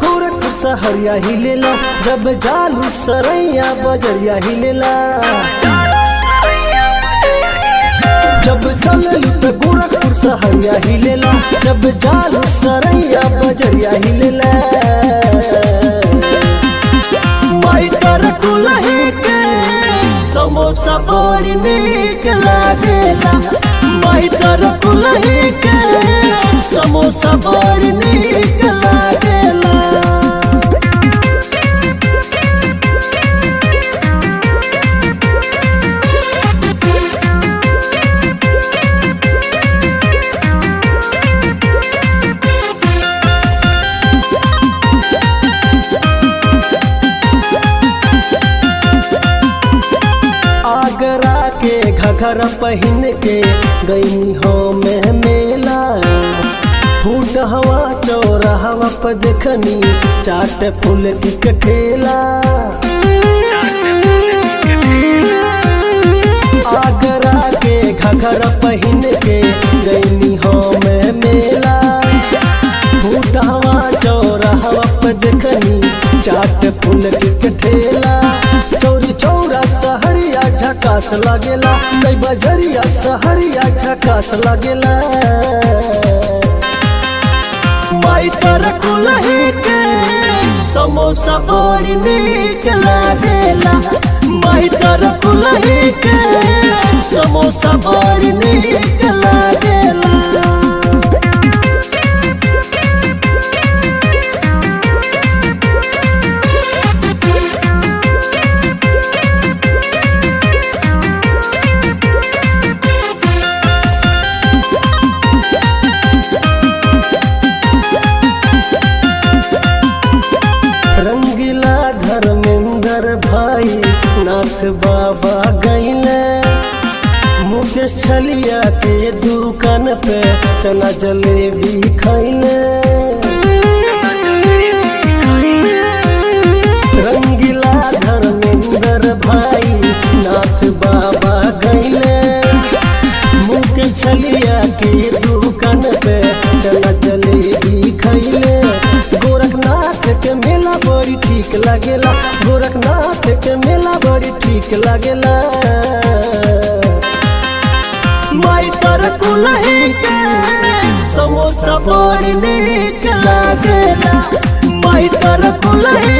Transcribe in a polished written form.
गोरखपुर सहरिया हिलेला, जब जालू सरैया बजरिया हिलेला। जब चललू त गोरखपुर सहरिया हिलेला, जब जालू सरैया बजरिया हिलेला। माई तर कुलही के समोसा बड़ी नीक लागेला, माई तर कुलही के समोसा बड़ी नीक लागेला। आगरा के घघरा पहन के गईनी हो में मेला, फूट हवा चौराहवा पर देखनी चाट फूल की कठेला। आगरा के घघरा पहन के गईनी हो में मेला, फूट हवा चौराहवा पर देखनी चाट फूल की कठेला। चौरी चौरा सहरिया झकास लागेला, कई बजरिया सहरिया झकास लागेला। माई तर कुलही के समोसा बड़ी नीक लागेला, माई तर कुलही के समोसा बड़ी नीक लागेला। रंगीला धर्मेंद्र भाई नाथ बाबा गईले, मुकेश छलिया के दुकान पे चना जलेबी खैले। रंगीला धर्मेंद्र भाई नाथ बाबा गईले, मुकेश छलिया के दुकान पे चना जलेबी खैले। गोरखनाथ के मेला बड़ी ठीक लागेला, गोरखनाथ के मेला बड़ी ठीक लागेला। माई तर कुलही के समोसा बड़ी नीक लागेला, माई तर कुलही